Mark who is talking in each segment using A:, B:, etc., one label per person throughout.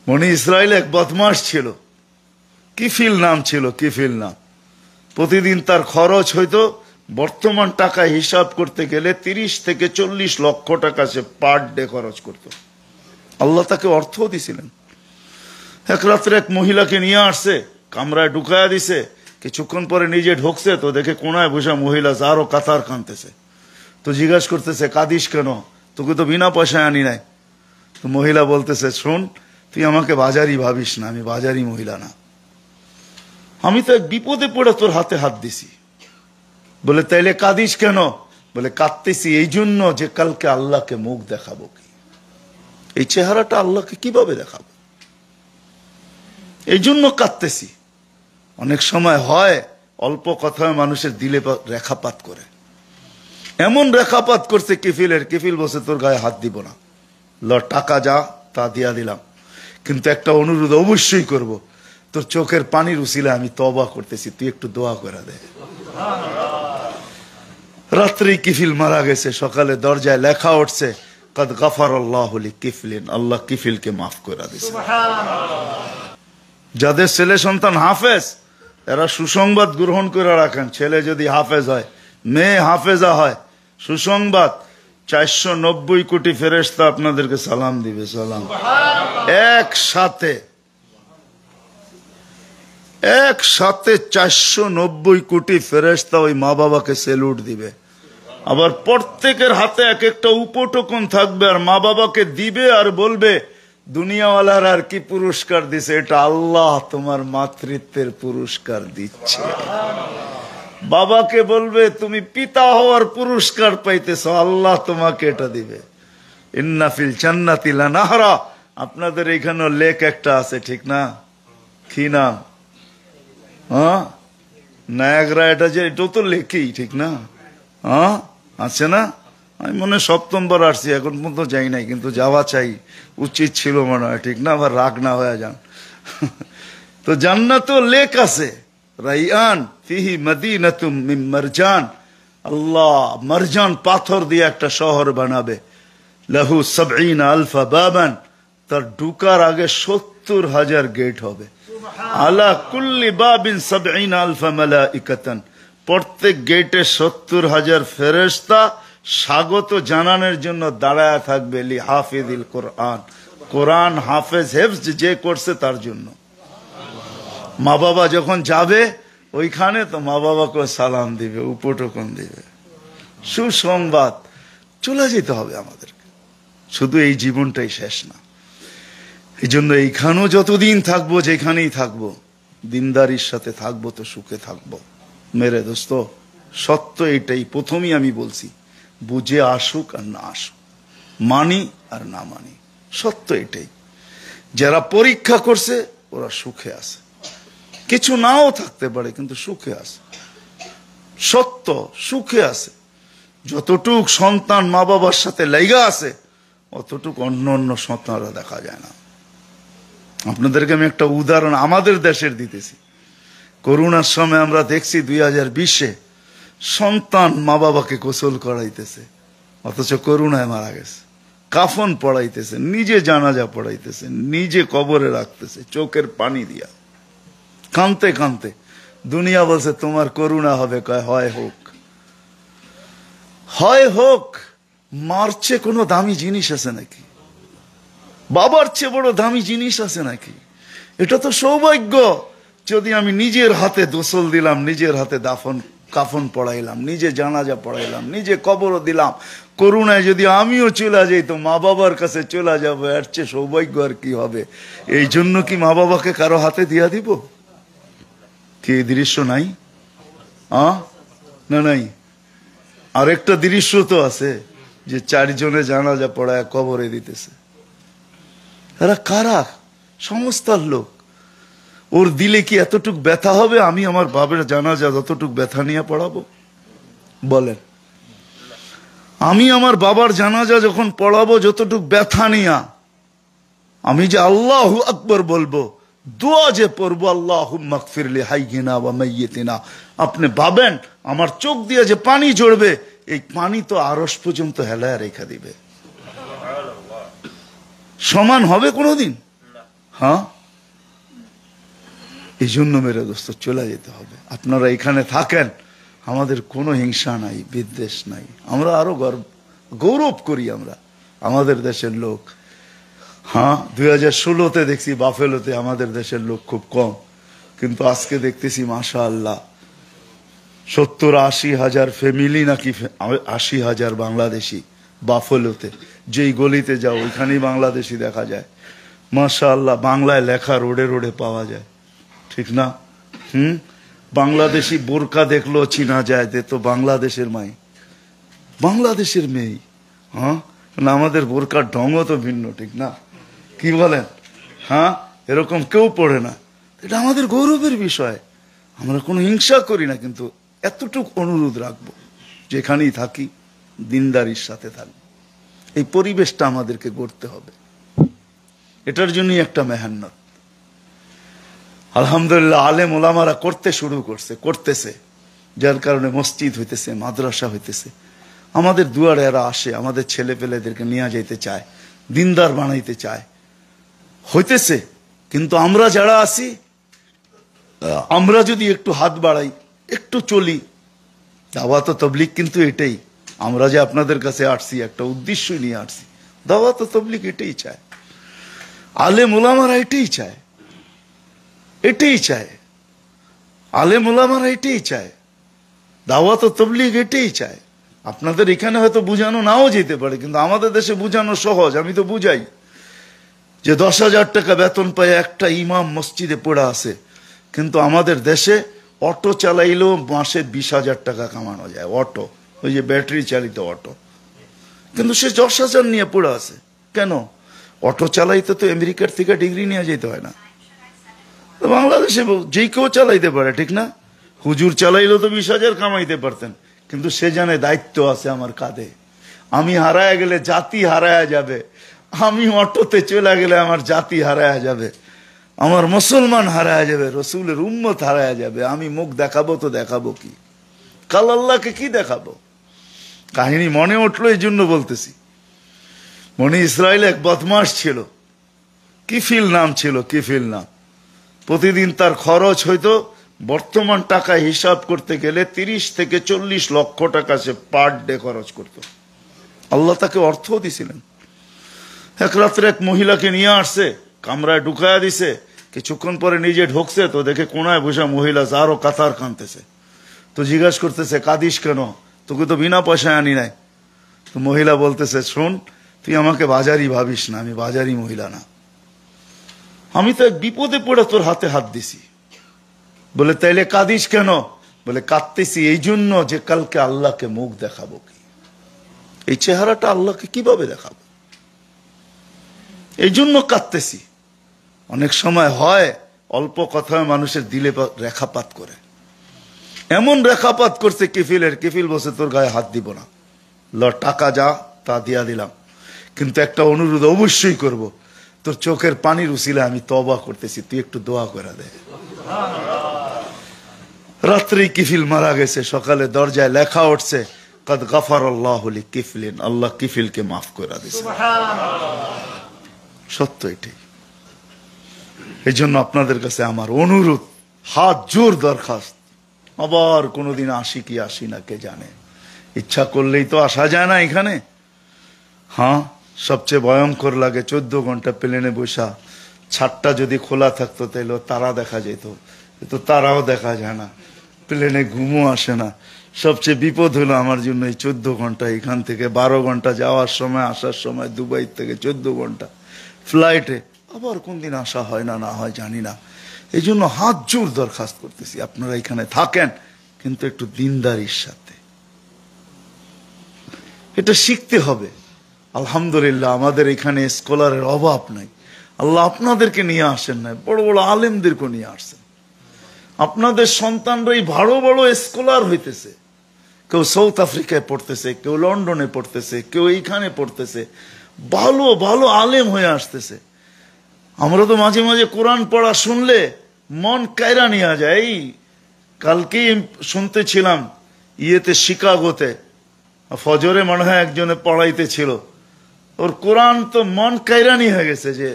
A: বনি ইসরায়েল এক বদমাশ ছিল, কিফিল নাম ছিল, কিফিল নাম। প্রতিদিন তার খরচ হইতো বর্তমান টাকা হিসাব করতে গেলে 30 থেকে 40 লক্ষ টাকা সে পার ডে খরচ করত। আল্লাহ তাকে অর্থ দিছিলেন। এক রাত্রে এক মহিলাকে নিয়ে আসছে, কামরায় ঢুকায়া দিছে। কিছুক্ষণ পরে নিজে ঢুকছে তো দেখে কোনায় বসে মহিলা যারও কাতার কাঁদতেছে। তো জিজ্ঞাসা করতেছে, কাঁদিস কেন? তোকে তো বিনা পয়সায় আনি নাই। তো মহিলা বলতেছে, শোন, তুই আমাকে বাজারি ভাবিস না, আমি বাজারি মহিলা না। আমি তো এক বিপদে পড়ে তোর হাতে হাত দিছি। বলে, তাইলে কাঁদিস কেন? বলে, কাঁদতেছি এই জন্য যে কালকে আল্লাহকে মুখ দেখাবো। কি এই চেহারাটা আল্লাহকে কিভাবে দেখাবো, এই জন্য কাঁদতেছি। অনেক সময় হয় অল্প কথায় মানুষের দিলে রেখাপাত করে। এমন রেখাপাত করছে কিফিলের, কিফিল বসে তোর গায়ে হাত দিব না, ল টাকা যা তা দিয়া দিলাম, কিন্তু একটা অনুরোধ অবশ্যই করব, তোর চোখের পানির উসিলে আমি তওবা করতেছি, তুই একটু দোয়া করে দে। রাত্রেই কিফিল মারা গেছে। সকালে দরজায় লেখা উঠছে, কদ গফারাল্লাহু লিকিফলিন, আল্লাহ কিফিলকে মাফ করে দিয়েছে। যাদের ছেলে সন্তান হাফেজ, এরা সুসংবাদ গ্রহণ করে রাখেন। ছেলে যদি হাফেজ হয়, মেয়ে হাফেজা হয়, সুসংবাদ, 490 কোটি ফেরেশতা আপনাদেরকে সালাম দিবে। সালাম একসাথে 490 কোটি ফেরেশতা ওই মা বাবাকে সেলুট দিবে। আবার প্রত্যেকের হাতে এক একটা উপটোকন থাকবে, আর মা বাবাকে দিবে আর বলবে, দুনিয়াওয়ালার আর কি পুরস্কার দিছে, এটা আল্লাহ তোমার মাতৃত্বের পুরস্কার দিচ্ছে। বাবাকে বলবে, তুমি পিতা হওয়ার পুরস্কার পাইতেছ, আল্লাহ তোমাকে এটা দিবে। ইন্না ফিল জান্নাতি লানাহরা, আপনাদের এখানে লেক একটা আছে, ঠিক না? কি না? নায়াগ্রা, এটা যে এটা তো লেকই, ঠিক না? আছে না? আমি মনে হয় 7ম বার আসছি, এখন পর্যন্ত যাই নাই, কিন্তু যাওয়া চাই, উচিত ছিল মনে হয়, ঠিক না? আবার রাগ না হয়ে যান। তো জান্নাতেও লেক আছে, রাইয়ান ফিহি মদিনাতুম মিন মারজান, আল্লাহ মারজান পাথর দিয়ে একটা শহর বানাবে। লাহু 70 আলফা বাবান, তার ঢুকার আগে 70,000 গেট হবে। আলা কুল্লি বাবিন 70 আলফা মালাইকাতান, প্রত্যেক গেটে 70,000 ফেরেশতা স্বাগত জানানোর জন্য দাঁড়ায় থাকবে। লি হাফিজিল কোরআন, কোরআন হাফেজ হেফজ যে করছে তার জন্য। মা বাবা যখন যাবে ওইখানে, তো মা বাবাকে সালাম দিবে, উপটোকন দিবে। সুসংবাদ, চলে যেতে হবে আমাদেরকে, শুধু এই জীবনটাই শেষ না। এই জন্য এইখানেও যতদিন থাকবো, যেখানেই থাকবো, দিনদারির সাথে থাকবো, তো সুখে থাকবো। মেরে দোস্ত, সত্য এটাই, প্রথমেই আমি বলছি, বুঝে আসুক আর না আসুক, মানি আর না মানি, সত্য এটাই। যারা পরীক্ষা করছে ওরা সুখে আছে, কিছু নাও থাকতে পারে কিন্তু সুখে আছে, সত্য সুখে আছে। যতটুক সন্তান মা বাবার সাথে লাইগা আছে, অতটুক অন্য অন্য সন্তানরা দেখা যায় না। আপনাদেরকে আমি একটা উদাহরণ আমাদের দেশের দিতেছি। করোনার সময় আমরা দেখছি 2020-এ সন্তান মা বাবাকে গোসল করাইতেছে, অথচ করোনায় মারা গেছে। কাফন পড়াইতেছে, নিজে জানাজা পড়াইতেছে, নিজে কবরে রাখতেছে চোখের পানি দিয়া, কানতে কানতে। দুনিয়া বলছে তোমার করোনা হবে, কয় হয় হোক, হয় হোক। মারছে কোনো দামি জিনিস আছে নাকি? বাবার চেয়ে বড় দামি জিনিস আছে নাকি? এটা তো সৌভাগ্য, যদি আমি নিজের হাতে গোসল দিলাম, নিজের হাতে কাফন পড়াইলাম, নিজে জানাজা পড়াইলাম, নিজে কবরও দিলাম। করুণায় যদি আমিও চলে যাই, তো মা বাবার কাছে চলে যাবো, এর চেয়ে সৌভাগ্য আর কি হবে? এই জন্য কি মা বাবাকে কারো হাতে দিয়া দিব? কি এই দৃশ্য নাই? না নাই? আরেকটা দৃশ্য তো আছে, যে 4 জনে জানাজা পড়ায় কবরে দিতেছে। এরা কারা? সমস্তার লোক। ওর দিলে কি এতটুক ব্যথা হবে আমি আমার বাবার জানাজা যতটুক ব্যথা নিয়ে পড়াবো? বলেন, আমি আমার বাবার জানাজা যখন পড়াবো যতটুক ব্যথা নিয়া, আমি যে আল্লাহু আকবার বলবো, দোয়া যে পড়বো, আল্লাহুম্মা গফিরলি হাইয়িনা ওয়া মাইয়িতিনা, আপনি ভাবেন আমার চোখ দিয়ে যে পানি ঝরবে, এই পানি তো আরশ পর্যন্ত হেলায় রেখে দিবে। সমান হবে কোনোদিন? হ্যাঁ, এই জন্য মেরে দোস্ত চলে যেতে হবে। আপনারা এখানে থাকেন, আমাদের কোনো হিংসা নাই, বিদ্বেষ নাই, আমরা আরো গৌরব করি আমরা আমাদের দেশের লোক। হ্যাঁ, 2016-তে দেখছি বাফেলোতে আমাদের দেশের লোক খুব কম, কিন্তু আজকে দেখতেছি মাশাআল্লাহ 70-80 হাজার ফ্যামিলি, নাকি 80 হাজার বাংলাদেশি বাফেলোতে। যেই গলিতে যাও ওইখানেই বাংলাদেশি দেখা যায় মাশাআল্লাহ। বাংলায় লেখা রোডে রোডে পাওয়া যায়, ঠিক না? বাংলাদেশি বোরকা দেখলো চিনা যায়, যে তো বাংলাদেশের মাই, বাংলাদেশের মেয়ে। হ্যাঁ, আমাদের বোরকার ঢঙ্গ তো ভিন্ন, ঠিক না? কি বলেন? হ্যাঁ, এরকম কেউ পড়ে না। এটা আমাদের গৌরবের বিষয়, আমরা কোনো হিংসা করি না, কিন্তু এতটুকু অনুরোধ রাখবো, যেখানেই থাকি দিনদারির সাথে থাকবো। এই পরিবেশটা আমাদেরকে গড়তে হবে, এটার জন্যই একটা মেহনত। আলহামদুলিল্লাহ আলেম ওলামারা করতে শুরু করতেছে, যার কারণে মসজিদ হইতেছে, মাদ্রাসা হইতেছে। আমাদের দুয়ারে এরা আসে, আমাদের ছেলে পেলেদেরকে নিয়ে যাইতে চায়, দিনদার বানাইতে চায়, হইতেছে। কিন্তু আমরা যারা আছি, আমরা যদি একটু হাত বাড়াই, একটু চলি, দাওয়াত ও তাবলীগ কিন্তু এটাই। আমরা যে আপনাদের কাছে আসছি একটা উদ্দেশ্য নিয়ে আসছি, দাওয়াত ও তাবলীগ এটাই চায়, আলেম ওলামারা এটাই চায়, এটাই চায়, আলেম ওলামারা এটাই চায়, দাওয়াত ও তাবলীগ এটাই চায়। আপনাদের এখানে হয়তো বুঝানো নাও যেতে পারে, কিন্তু আমাদের দেশে বুঝানো সহজ। আমি তো বুঝাই যে 10,000 টাকা বেতন পায় একটা ইমাম মসজিদে পড়া আছে, কিন্তু আমাদের দেশে অটো চালাইলেও মাসে 20,000 টাকা কামানো যায়। অটো, ওই যে ব্যাটারি চালিত অটো, কিন্তু সে 10,000 নিয়ে পড়া আছে। কেন? অটো চালাইতে তো আমেরিকার থেকে ডিগ্রি নিয়ে যেতে হয় না, বাংলাদেশে যে কেউ চালাইতে পারে, ঠিক না? হুজুর চালাইলেও তো 20,000 কামাইতে পারতেন, কিন্তু সে জানে দায়িত্ব আছে আমার কাঁধে, আমি হারায় গেলে জাতি হারায় যাবে, আমি অটোতে চলে গেলে আমার জাতি হারায় যাবে, আমার মুসলমান হারায় যাবে, রসুলের উম্মত হারায় যাবে। আমি মুখ দেখাবো তো দেখাবো কি? কাল আল্লাহকে কি দেখাবো? কাহিনী মনে উঠলো, এই জন্য বলতেছি। বনি ইসরায়েল এক বদমাস ছিল, কিফিল নাম ছিল, কিফিল নাম। প্রতিদিন তার খরচ হইতো, বর্তমান টাকা হিসাব করতে গেলে 30 থেকে 40 লক্ষ টাকা সে পার ডে খরচ করত। আল্লাহ তাকে অর্থ দিছিলেন। এক রাত্রে এক মহিলাকে নিয়ে আসছে, কামরায় ঢুকায়া দিছে। কিছুক্ষণ পরে নিজে ঢুকছে তো দেখে কোনায় বসে মহিলা যারও কাতার কানতেছে। তো জিজ্ঞাসা করতেছে, কাঁদিস কেন? তোকে তো বিনা পয়সায় আনি নাই। তো মহিলা বলতেছে, শোন, তুই আমাকে বাজারি ভাবিস না, আমি বাজারি মহিলা না, আমি তো এক বিপদে পড়ে তোর হাতে হাত দিছি। বলে, তাইলে কাঁদিস কেন? বলে, কাঁদতেছি এই জন্য যে কালকে আল্লাহকে মুখ দেখাবো কি, এই চেহারাটা আল্লাহকে কিভাবে দেখাবো, এই জন্য কাঁদতেছি। অনেক সময় হয় অল্প কথায় মানুষের দিলে রেখাপাত করে, এমন রেখাপাত করছে কিফিলের। কিফিল বসে, তোর গায়ে হাত দিব না, টাকা যা তা দিয়া দিলাম, কিন্তু একটা অনুরোধ অবশ্যই করব, তোর চোখের পানির উসিলে আমি তওবা করতেছি, তুই একটু দোয়া করে দে। রাত্রেই কিফিল মারা গেছে, সকালে দরজায় লেখা উঠছে, কাদ গাফারাল্লাহু লিকিফলিন, আল্লাহ কিফিলকে মাফ করে দিয়েছে। সত্য এটাই। এই জন্য আপনাদের কাছে আমার অনুরোধ, হাত জোর দরখাস্ত, আবার কোনোদিন আসি কি আসি না কে জানে, ইচ্ছা করলেই তো আসা যায় না এখানে। হ্যাঁ, সবচেয়ে ভয়ঙ্কর লাগে 14 ঘন্টা প্লেনে বসা, ছাদটা যদি খোলা থাকতো তাহলে তারা দেখা যেত, কিন্তু তারাও দেখা যায় না, প্লেনে ঘুমও আসে না। সবচেয়ে বিপদ হলো আমার জন্য এই 14 ঘন্টা, এখান থেকে 12 ঘন্টা যাওয়ার সময়, আসার সময় দুবাই থেকে 14 ঘন্টা ফ্লাইটে, আবার কোন দিন আসা হয় না, না হয় জানি না। এই জন্য হাত জোর দরখাস্ত করতেছি, আপনারা এখানে থাকেন, কিন্তু একটু দিনদারির সাথে এটা শিখতে হবে। আলহামদুলিল্লাহ আমাদের এখানে স্কলারের অভাব নাই। আল্লাহ আপনাদেরকে নিয়ে আসেন না, বড় বড় আলেমদেরকে নিয়ে আসছেন। আপনাদের সন্তানরাই বড় বড় স্কলার হইতেছে, কেউ সাউথ আফ্রিকায় পড়তেছে, কেউ লন্ডনে পড়তেছে, কেউ এইখানে পড়তেছে, ভালো ভালো আলেম হয়ে আসতেছে। আমরা তো মাঝে মাঝে কোরআন পড়া শুনলে মন কায়রা নিয়ে যায়। এই কালকেই শুনতেছিলাম ইয়েতে, শিকাগোতে ফজরে মনে হয় একজনে পড়াইতে ছিল, ওর কোরআন তো মন কায়রানি হয়ে গেছে, যে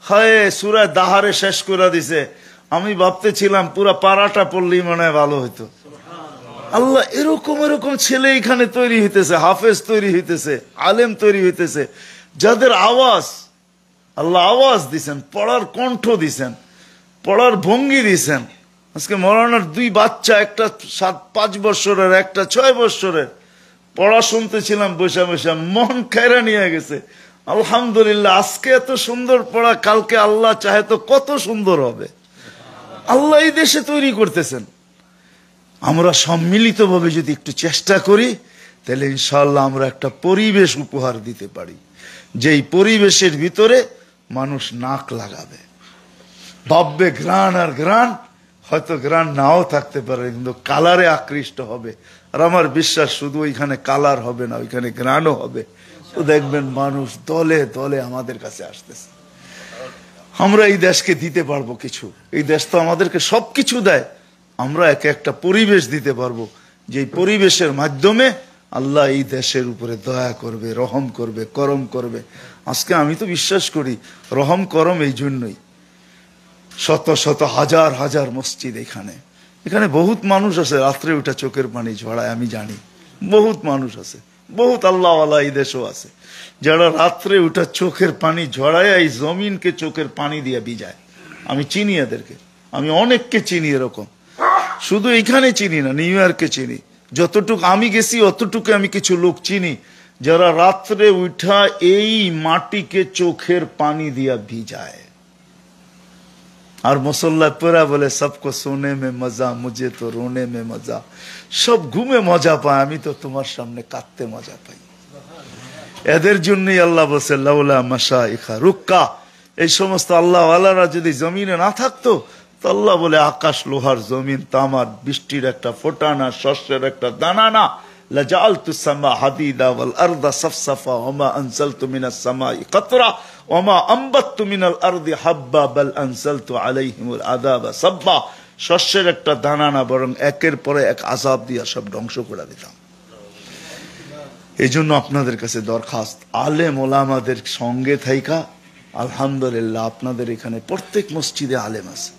A: হায় সূরা দাহারে শেষ করে দিছে। আমি ভাবতেছিলাম পুরা পারাটা পড়লেই মনে হয় ভালো হইতো। আল্লাহ এরকম এরকম ছেলে এখানে তৈরি হইতেছে, হাফেজ তৈরি হইতেছে, আলেম তৈরি হইতেছে, যাদের আওয়াজ, আল্লাহ আওয়াজ দিছেন, পড়ার কণ্ঠ দিছেন, পড়ার ভঙ্গি দিছেন। আজকে মৌলানার 2 বাচ্চা, একটা 5 বছরের, একটা 6 বছরের, পড়া শুনতেছিলাম বসে বসে, মন খায়রা নিয়ে গেছে। আলহামদুলিল্লাহ, আজকে এত সুন্দর পড়া, কালকে আল্লাহ চাহে তো কত সুন্দর হবে। আল্লাহ এই দেশে তৈরি করতেছেন। আমরা সম্মিলিতভাবে যদি একটু চেষ্টা করি, তাহলে ইনশাআল্লাহ আমরা একটা পরিবেশ উপহার দিতে পারি, যেই পরিবেশের ভিতরে মানুষ নাক লাগাবে, ভাববে ঘ্রাণ আর ঘ্রাণ, হয়তো ঘ্রাণ নাও থাকতে পারে, কিন্তু কালারে আকৃষ্ট হবে। আর আমার বিশ্বাস শুধু ওইখানে কালার হবে না, ওইখানে ঘ্রাণও হবে। তো দেখবেন মানুষ দলে দলে আমাদের কাছে আসতেছে। আমরা এই দেশকে দিতে পারবো কিছু। এই দেশ তো আমাদেরকে সবকিছু দেয়, আমরা একে একটা পরিবেশ দিতে পারবো, যে পরিবেশের মাধ্যমে আল্লাহ এই দেশের উপরে দয়া করবে, রহম করবে, করম করবে। আজকে আমি তো বিশ্বাস করি রহম করম এই জন্যই। শত শত হাজার হাজার মসজিদ এখানে, এখানে বহুত মানুষ আছে রাত্রে উঠা চোখের পানি ঝরায়, আমি জানি বহুত মানুষ আছে, বহুত আল্লাহওয়ালা এই দেশও আছে, যারা রাত্রে উঠা চোখের পানি ঝরায় এই জমিনকে চোখের পানি দিয়ে ভিজায়। আমি চিনি এদেরকে, আমি অনেককে চিনি এরকম। শুধু এখানে চিনি না, নিউ ইয়র্কে চিনি। যতটুকু আমি গেছি অতটুকু আমি কিছু লোক চিনি, যারা রাত্রে উঠা এই মাটিকে চোখের পানি দিয়া ভিজায়। আর মুসল্লা পুরা বলে সবকো সোনে মে মজা, মুঝে তো রোনে মে মজা। সব ঘুমে মজা পায়, আমি তো তোমার সামনে কাঁদতে মজা পাই। এদের জন্যই আল্লাহ বলছে লাউলা মাশাইখা রুক্কা। এই সমস্ত আল্লাহ আল্লাহরা যদি জমিনে না থাকতো, তো আল্লাহ বলে আকাশ লোহার, জমিন তামার, বৃষ্টির একটা ফোঁটা না, শস্যের একটা দানা না। লাজালতু সামা হাদিদা ওয়াল আরদা সাফসাফা ওমা আনজালতু মিনাস সামাই কাতরা ওমা আম্বাততু মিনাল আরদি হাব্বা বাল আনজালতু আলাইহিমুল আযাবা সাব্বা। শস্যের একটা দানা না, বরং একের পরে এক আযাব দিয়া সব ধ্বংস করে দিতাম। এই জন্য আপনাদের কাছে দরখাস্ত, আলেম ওলামাদের সঙ্গে থাইকা, আলহামদুলিল্লাহ আপনাদের এখানে প্রত্যেক মসজিদে আলেম আছে,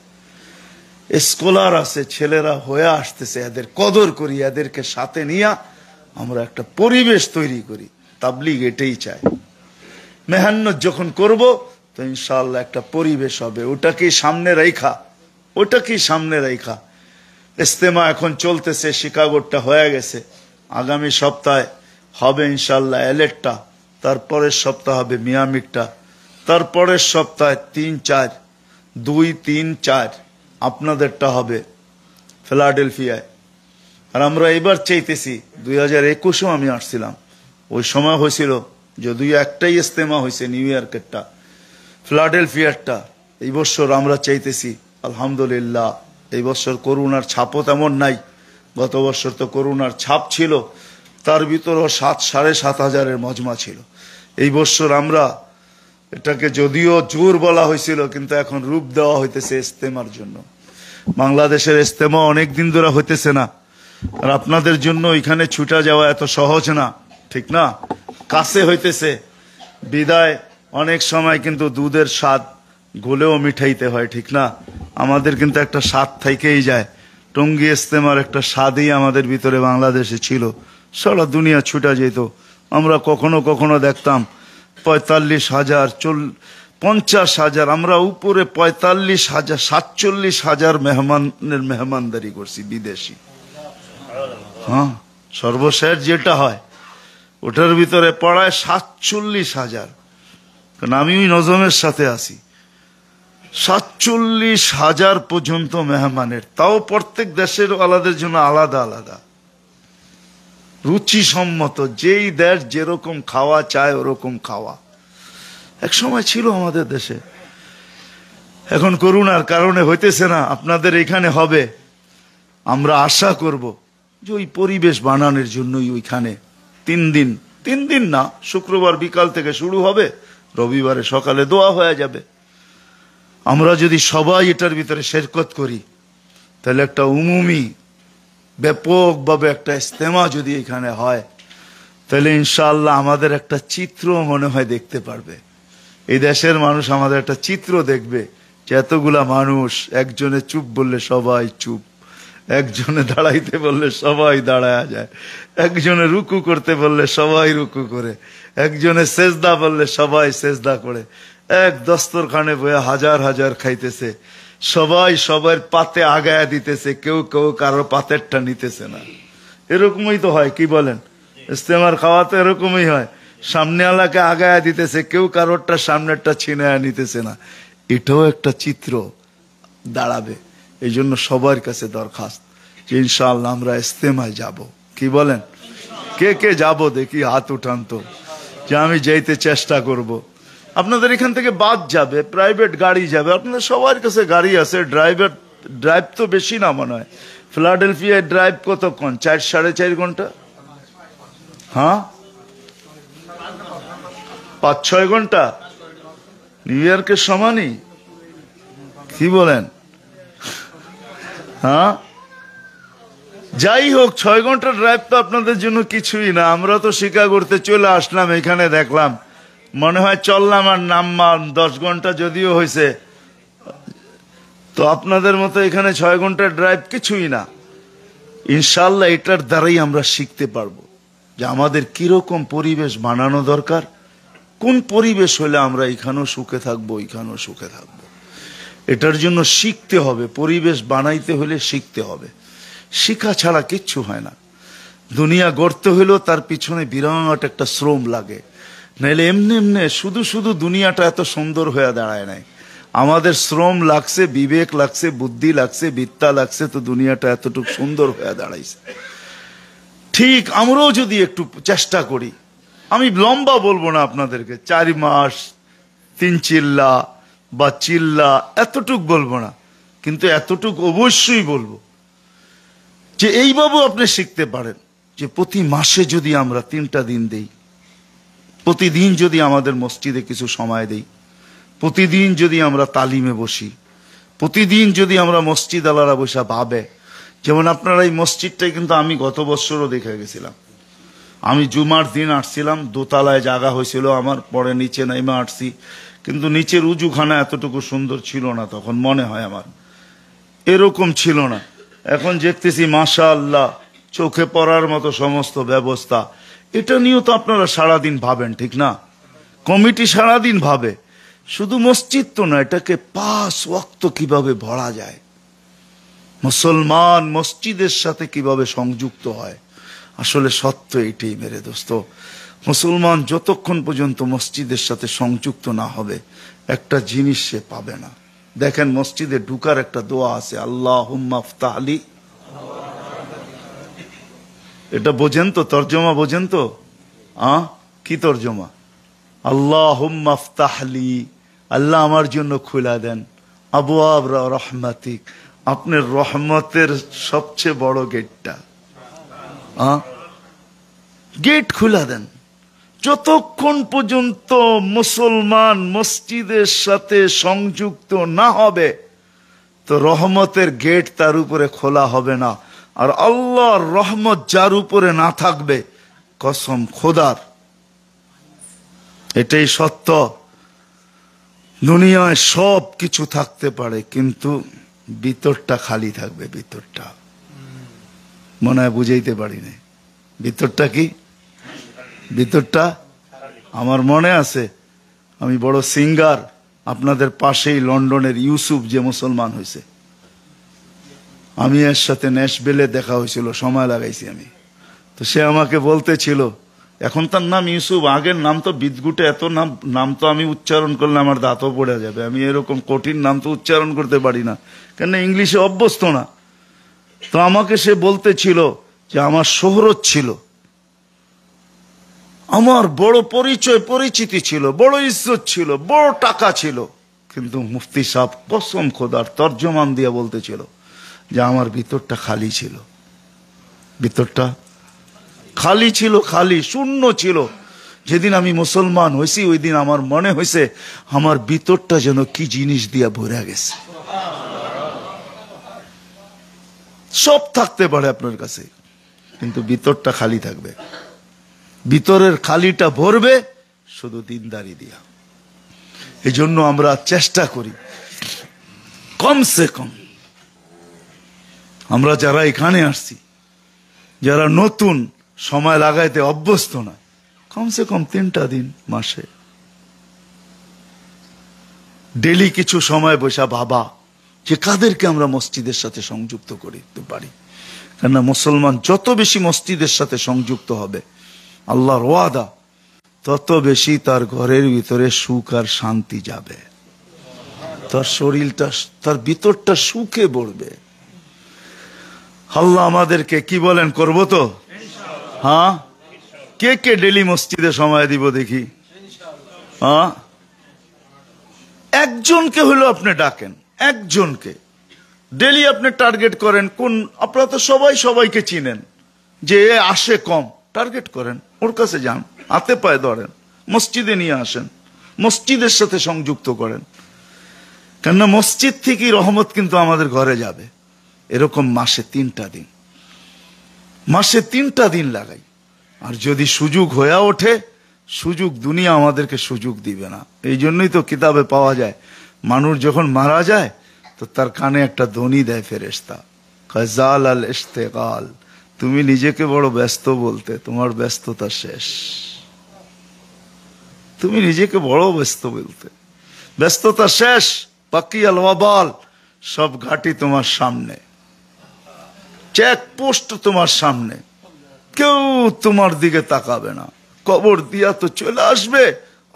A: স্কলার আছে, ছেলেরা হয়ে আসতেছে, এদের কদর করি, এদেরকে সাথে নিয়ে আমরা একটা পরিবেশ তৈরি করি। তাবলীগ এটাই চায়। মেহান্নত যখন করব, তো ইনশাআল্লাহ একটা পরিবেশ হবে। ওটাকেই সামনে রাইখা ইজতেমা এখন চলতেছে, শিকাগোরটা হয়ে গেছে, আগামী সপ্তাহে হবে ইনশাআল্লাহ এলেটটা, তারপরের সপ্তাহ হবে মিয়ামিকটা, তারপরের সপ্তাহে 2-3-4 আপনাদেরটা হবে ফিলাডেলফিয়ায়। আর আমরা এবার চাইতেছি, 2021-এও আমি আসছিলাম, ওই সময় হয়েছিল যে 2-1টাই ইজতেমা হয়েছে, নিউ ইয়র্কেরটা, ফিলাডেলফিয়ারটা। এই বছর আমরা চাইতেছি আলহামদুলিল্লাহ, এই বছর করোনার ছাপও তেমন নাই। গত বছর তো করোনার ছাপ ছিল, তার ভিতরও 7,500-7,000-এর মজমা ছিল। এই বছর আমরা এটাকে যদিও জোর বলা হয়েছিল, কিন্তু এখন রূপ দেওয়া হইতেছে ইজতেমার জন্য। বাংলাদেশের ইজতেমা অনেকদিন ধরে হইতেছে না, আর আপনাদের জন্য এখানে ছুটা যাওয়া এত সহজ না, ঠিক না? কাছে হইতেছে বিদায়, অনেক সময় কিন্তু দুধের স্বাদ গোলেও মিঠাইতে হয়, ঠিক না? আমাদের কিন্তু একটা স্বাদ থেকেই যায়। টঙ্গী ইজতেমার একটা স্বাদই আমাদের ভিতরে বাংলাদেশে ছিল, সারা দুনিয়া ছুটা যেত। আমরা কখনো কখনো দেখতাম 45,000, 50,000, আমরা উপরে 45,000, 47,000 মেহমানদারি করছি বিদেশি। হ্যাঁ, সর্বশেষ যেটা হয় ওটার ভিতরে পড়ায় 47,000, কারণ আমি ওই নজমের সাথে আছি। 47,000 পর্যন্ত মেহমানের, তাও প্রত্যেক দেশের আলাদের জন্য আলাদা আলাদা রুচি সম্মত, যেই দেশ যেরকম খাওয়া চায় ওরকম খাওয়া। এক সময় ছিল আমাদের দেশে, এখন করোনার কারণে হইতেছে না, আপনাদের এখানে হবে। আমরা আশা করব যে ওই পরিবেশ বানানোর জন্যই ওইখানে 3 দিন না, শুক্রবার বিকাল থেকে শুরু হবে, রবিবারে সকালে দোয়া হয়ে যাবে। আমরা যদি সবাই এটার ভিতরে শিরকত করি, তাহলে একটা উমুমি ব্যাপকভাবে একটা ইজতেমা যদি এখানে হয়, তাহলে ইনশাআল্লাহ আমাদের একটা চিত্র মনে হয় দেখতে পারবে। এই দেশের মানুষ আমাদের একটা চিত্র দেখবে যে এতগুলা মানুষ, একজনে চুপ বললে সবাই চুপ, একজনে দাঁড়াইতে বললে সবাই দাঁড়ায় যায়, একজনে রুকু করতে বললে সবাই রুকু করে, একজনে সেজদা বললে সবাই সেজদা করে, এক দস্তরখানে বয়ে হাজার হাজার খাইতেছে, সবাই সবার পাতে আগায়া দিতেছে, কেউ কেউ কারো পাতেরটা নিতেছে না। এরকমই তো হয়, কি বলেন? ইস্তেমার খাওয়া তো এরকমই হয়, সামনে আলাকে আগায়া দিতেছে, কেউ কারোরটা সামনেরটা ছিনায়া নিতেছে না। এটাও একটা চিত্র দাঁড়াবে। এই জন্য সবার কাছে দরখাস্ত যে ইনশাআল্লাহ আমরা ইস্তেমায় যাব। কি বলেন? কে কে যাব দেখি, হাত উঠান তো, যে আমি যাইতে চেষ্টা করব। আপনাদের এখান থেকে বাস যাবে, প্রাইভেট গাড়ি যাবে, আপনাদের সবার কাছে গাড়ি আছে, ড্রাইভ তো বেশি না মনে হয়। ফিলাডেলফিয়ায় ড্রাইভ কতক্ষণ? 4-4.5 ঘন্টা? হ্যাঁ, 5-6 ঘন্টা। নিউ ইয়র্কের সমানই, কি বলেন? হ্যাঁ, যাই হোক, 6 ঘন্টা ড্রাইভ তো আপনাদের জন্য কিছুই না। আমরা তো শিকাগোতে চলে আসলাম, এখানে দেখলাম মনে হয় চললাম আর নামলাম 10 ঘন্টা যদিও হয়েছে, তো আপনাদের মতো এখানে 6 ঘন্টার ড্রাইভ কিছুই না। ইনশাআল্লাহ এটার দ্বারাই আমরা শিখতে পারবো যে আমাদের কিরকম পরিবেশ বানানো দরকার, কোন পরিবেশ হলে আমরা এখানেও সুখে থাকবো, এখানেও সুখে থাকবো। এটার জন্য শিখতে হবে, পরিবেশ বানাইতে হলে শিখতে হবে। শিখা ছাড়া কিচ্ছু হয় না। দুনিয়া গড়তে হলেও তার পিছনে বিরাট একটা শ্রম লাগে, নাইলে এমনি এমনি শুধু শুধু দুনিয়াটা এত সুন্দর হয়ে দাঁড়ায় নাই। আমাদের শ্রম লাগছে, বিবেক লাগছে, বুদ্ধি লাগছে, বিদ্যা লাগছে, তো দুনিয়াটা এতটুকু সুন্দর হয়ে দাঁড়াইছে। ঠিক আমরাও যদি একটু চেষ্টা করি, আমি লম্বা বলবো না আপনাদেরকে, 4 মাস 3 চিল্লা বা চিল্লা এতটুক বলবো না, কিন্তু এতটুক অবশ্যই বলবো যে এইভাবে আপনি শিখতে পারেন যে প্রতি মাসে যদি আমরা 3টা দিন দেই, প্রতিদিন যদি আমাদের মসজিদে কিছু সময় দেই, প্রতিদিন যদি আমরা তালিমে বসি, প্রতিদিন যদি আমরা মসজিদ আলারা বসা ভাবে, যেমন আপনারা এই মসজিদটাই কিন্তু আমি গত বছরও দেখে গেছিলাম। আমি জুমার দিন আসছিলাম, দোতলায় জায়গা হয়েছিল আমার, পরে নিচে নাইমা আসছি, কিন্তু নিচের উজুখানা এতটুকু সুন্দর ছিল না তখন, মনে হয় আমার এরকম ছিল না। এখন দেখতেছি মাশাআল্লাহ চোখে পড়ার মতো সমস্ত ব্যবস্থা। এটা নিয়েও তো আপনারা সারাদিন ভাবেন, ঠিক না? কমিটি সারাদিন ভাবে, শুধু মসজিদ তো না, এটাকে 5 ওয়াক্ত কিভাবে ভরা যায়, মুসলমান মসজিদের সাথে কিভাবে সংযুক্ত হয়। আসলে সত্য এটাই মেরে দোস্ত, মুসলমান যতক্ষণ পর্যন্ত মসজিদের সাথে সংযুক্ত না হবে একটা জিনিস সে পাবে না। দেখেন মসজিদে ঢুকার একটা দোয়া আছে, আল্লাহুম্মা ইফতাহ লি, এটা বোঝেন তো? তর্জমা বোঝেন তো? কি তর্জমা? আল্লাহুম্মা ইফতাহ লি, আল্লাহ আমার জন্য খুলে দেন, আবওয়াব রহমাতিক, আপনার রহমতের সবচেয়ে বড় গেটটা, গেট খুলে দেন। যতক্ষণ পর্যন্ত মুসলমান মসজিদের সাথে সংযুক্ত না হবে তো রহমতের গেট তার উপরে খোলা হবে না। আর আল্লাহর রহমত যার উপরে না থাকবে, কসম খোদার, এটাই সত্য, দুনিয়ায় সব কিছু থাকতে পারে কিন্তু ভিতরটা খালি থাকবে। ভিতরটা মনে হয় বুঝাইতে পারি না। ভিতরটা কি? ভিতরটা আমার মনে আছে, আমি বড় সিঙ্গার, আপনাদের পাশেই লন্ডনের ইউসুফ যে মুসলমান হয়েছে, আমি এর সাথে ন্যাশবেলে দেখা হয়েছিল, সময় লাগাইছি আমি। তো সে আমাকে বলতেছিল, এখন তার নাম ইউসুফ, আগের নাম তো বিদগুটে, এত নাম তো আমি উচ্চারণ করলে আমার দাঁতও পড়ে যাবে, আমি এরকম কঠিন নাম তো উচ্চারণ করতে পারি না, কেন ইংলিশে অভ্যস্ত না। তো আমাকে সে বলতেছিল যে আমার শোহরত ছিল, আমার বড় পরিচয় পরিচিতি ছিল, বড় ইজ্জত ছিল, বড় টাকা ছিল, কিন্তু মুফতি সাহেব কসম খোদার তর্জমান দিয়ে বলতেছিল যে আমার ভিতরটা খালি ছিল, ভিতরটা খালি ছিল, খালি শূন্য ছিল। যেদিন আমি মুসলমান হয়েছি ওই দিন আমার মনে হয়েছে আমার ভিতরটা যেন কি জিনিস দিয়া ভরে গেছে। সব থাকতে পারে আপনার কাছে, কিন্তু ভিতরটা খালি থাকবে। ভিতরের খালিটা ভরবে শুধু দিনদারি দিয়া। এই জন্য আমরা চেষ্টা করি কমসে কম, আমরা যারা এখানে আসছি, যারা নতুন, সময় লাগাইতে অভ্যস্ত না, কমসে কম 3টা দিন মাসে ডেলি কিছু সময় বসা ভাবা যে কাদেরকে আমরা মসজিদের সাথে সংযুক্ত করতে পারি। কেননা মুসলমান যত বেশি মসজিদের সাথে সংযুক্ত হবে, আল্লাহর ওয়াদা, তত বেশি তার ঘরের ভিতরে সুখ আর শান্তি যাবে, তার শরীরটা, তার ভিতরটা সুখে ভরবে। আল্লাহ আমাদেরকে কি বলেন, করব তো? হ্যাঁ, কে কে ডেলি মসজিদে সময় দিব দেখি? হ্যাঁ, একজনকে হলো আপনি ডাকেন, একজনকে ডেলি আপনি টার্গেট করেন। কোন, আপনারা তো সবাই সবাইকে চিনেন, যে আসে কম, টার্গেট করেন, ওর কাছে যান, হাতে পায়ে ধরেন, মসজিদে নিয়ে আসেন, মসজিদের সাথে সংযুক্ত করেন। কেননা মসজিদ থেকেই রহমত কিন্তু আমাদের ঘরে যাবে। এরকম মাসে 3টা দিন, মাসে 3টা দিন লাগাই। আর যদি সুযোগ হয়ে ওঠে, সুযোগ দুনিয়া আমাদেরকে সুযোগ দিবে না। এই জন্যই তো কিতাবে পাওয়া যায়, মানুষ যখন মারা যায় তো তার কানে একটা ধ্বনি দেয় ফেরেশতা, কাজাল আল ইশতেগাল, তুমি নিজেকে বড় ব্যস্ত বলতে, তোমার ব্যস্ততা শেষ। তুমি নিজেকে বড় ব্যস্ত বলতে, ব্যস্ততা শেষ। বাকি আল ওয়াবাল, সব ঘাটি তোমার সামনে, চেকপোস্ট তোমার সামনে, কেউ তোমার দিকে তাকাবে না। কবর দিয়া তো চলে আসবে,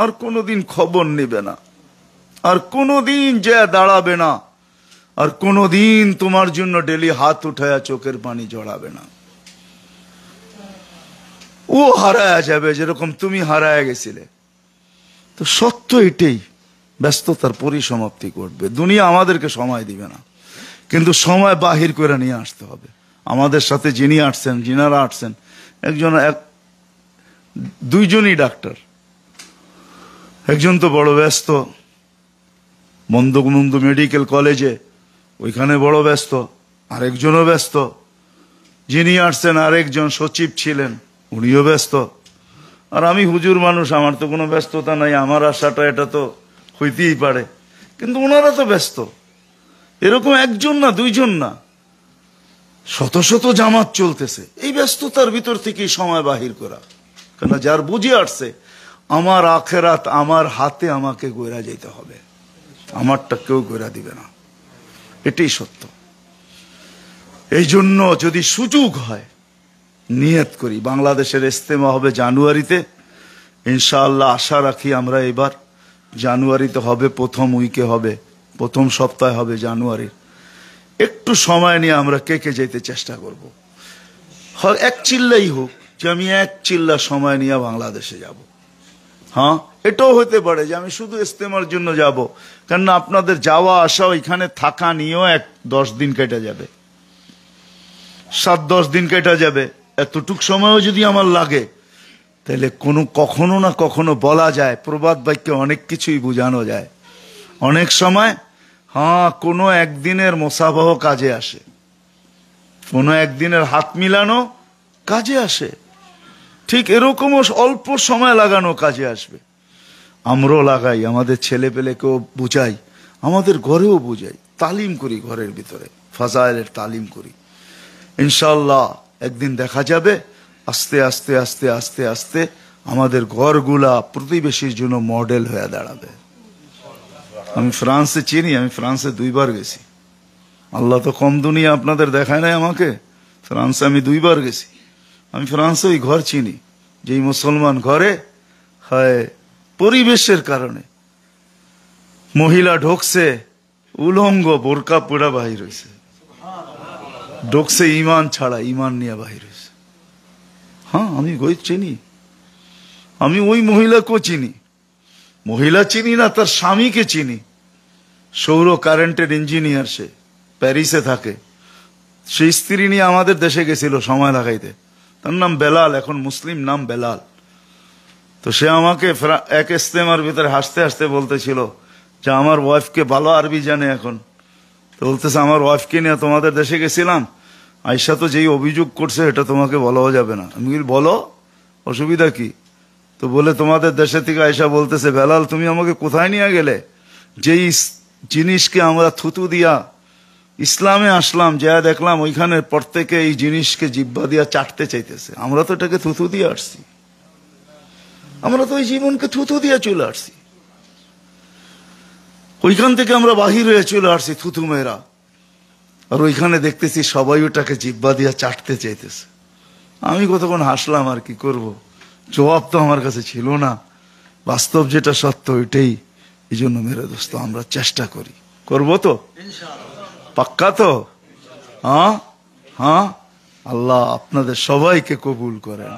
A: আর কোনোদিন খবর নেবে না, আর কোনোদিন যে দাঁড়াবে না, আর কোনোদিন তোমার জন্য ডেলি হাত উঠায়া চোখের পানি জড়াবে না। ও হারায়া যাবে যেরকম তুমি হারায়া গেছিলে। তো সত্য এটাই, ব্যস্ততার পরিসমাপ্তি ঘটবে। দুনিয়া আমাদেরকে সময় দিবে না, কিন্তু সময় বাহির করে নিয়ে আসতে হবে। আমাদের সাথে যিনি আসছেন, যিনারা আসছেন, দুইজনই ডাক্তার। একজন তো বড় ব্যস্ত বঙ্গবন্ধু মেডিকেল কলেজে, ওইখানে বড় ব্যস্ত। আরেকজনও ব্যস্ত, যিনি আসছেন আরেকজন সচিব ছিলেন, উনিও ব্যস্ত। আর আমি হুজুর মানুষ, আমার তো কোনো ব্যস্ততা নাই, আমার আশাটা এটা তো হইতেই পারে, কিন্তু ওনারা তো ব্যস্ত। এরকম একজন না, দুইজন না, শত শত জামাত চলতেছে। এই ব্যস্ততার ভিতর থেকেই সময় বাহির করা। কেন, যার বুঝে আসছে আমার আখেরাত আমার হাতে, আমাকে গইরা যেতে হবে, আমারটা কেউ গইরা দিবে না, এটাই সত্য। এই জন্য যদি সুযোগ হয়, নিয়ত করি, বাংলাদেশের ইজতেমা হবে জানুয়ারিতে, ইনশাআল্লাহ আশা রাখি আমরা এবার জানুয়ারিতে হবে, প্রথম উইকে হবে, প্রথম সপ্তাহে হবে জানুয়ারির। একটু সময় নিয়ে আমরা কে কে যেতে চেষ্টা করব। এক চিল্লাই হোক, যে আমি এক চিল্লা সময় নিয়ে বাংলাদেশে যাব। হ্যাঁ, এটাও হতে পারে যে আমি শুধু ইজতেমার জন্য যাব, কেননা আপনাদের যাওয়া আসা, ওইখানে থাকা নিয়েও 10 দিন কেটে যাবে, 7-10 দিন কেটে যাবে। এতটুক সময়ও যদি আমার লাগে, তাহলে কখনো না কখনো বলা যায়, প্রবাদ বাক্যে অনেক কিছুই বোঝানো যায়। অনেক সময় হ্যাঁ, কোনো একদিনের মোসাবাহ কাজে আসে, কোনো একদিনের হাত মিলানো কাজে আসে, ঠিক এরকমও অল্প সময় লাগানো কাজে আসবে। আমরাও লাগাই, আমাদের ছেলে পেলেকেও বুঝাই, আমাদের ঘরেও বুঝাই, তালিম করি, ঘরের ভিতরে ফাজাইলের তালিম করি। ইনশাআল্লাহ একদিন দেখা যাবে আস্তে আস্তে আস্তে আস্তে আস্তে আমাদের ঘরগুলা প্রতিবেশীর জন্য মডেল হয়ে দাঁড়াবে। আমি ফ্রান্সে চিনি, আমি ফ্রান্সে 2 বার গেছি। আল্লাহ তো কম দুনিয়া আপনাদের দেখায় নাই আমাকে। ফ্রান্সে আমি 2 বার গেছি। আমি ফ্রান্সে ওই ঘর চিনি, যেই মুসলমান ঘরে হয় পরিবেশের কারণে মহিলা ঢোকছে উলঙ্গ, বোরকা পড়া বাহির হয়েছে, ঢোকছে ইমান ছাড়া, ইমান নিয়ে বাহির হয়েছে। হ্যাঁ, আমি ওই চিনি, আমি ওই মহিলাকেও চিনি। মহিলা চিনি না, তার স্বামীকে চিনি। সৌর কারেন্টের ইঞ্জিনিয়ার, সে প্যারিসে থাকে। সেই স্ত্রী নিয়ে আমাদের দেশে গেছিল সময় লাগাইতে। তার নাম বেলাল, এখন মুসলিম নাম বেলাল। তো সে আমাকে এক ইজতেমার ভিতরে হাসতে হাসতে বলতেছিল যে আমার ওয়াইফকে ভালো আরবি জানে এখন। তো বলতেছে আমার ওয়াইফকে নিয়ে তোমাদের দেশে গেছিলাম, আয়সা তো যেই অভিযোগ করছে এটা তোমাকে বলাও যাবে না। আমি বলি বলো, অসুবিধা কি? তো বলে তোমাদের দেশে থেকে আয়সা বলতেছে, বেলাল তুমি আমাকে কোথায় নিয়ে গেলে? যেই জিনিসকে আমরা থুতু দিয়া ইসলামে আসলাম, যা দেখলাম ওইখানে প্রত্যেকে এই জিনিসকে জিহ্বা দিয়া চাটতে চাইতেছে। আমরা তো এটাকে থুতু দিয়ে আসছি, আমরা তো ওই জীবনকে থুতু দিয়ে চলে আসছি, ওইখান থেকে আমরা বাহির হয়ে চলে আসছি থুতু মেয়েরা। আর ওইখানে দেখতেছি সবাই ওটাকে জিহ্বা দিয়া চাটতে চাইতেছে। আমি কতক্ষণ হাসলাম, আর কি করব, জবাব তো আমার কাছে ছিল না। বাস্তব যেটা সত্য ওইটাই। এই জন্য মেরে দোস্ত আমরা চেষ্টা করি, করবো তো পাক্কা তো? হ্যাঁ হ্যাঁ, আল্লাহ আপনাদের সবাইকে কবুল করেন।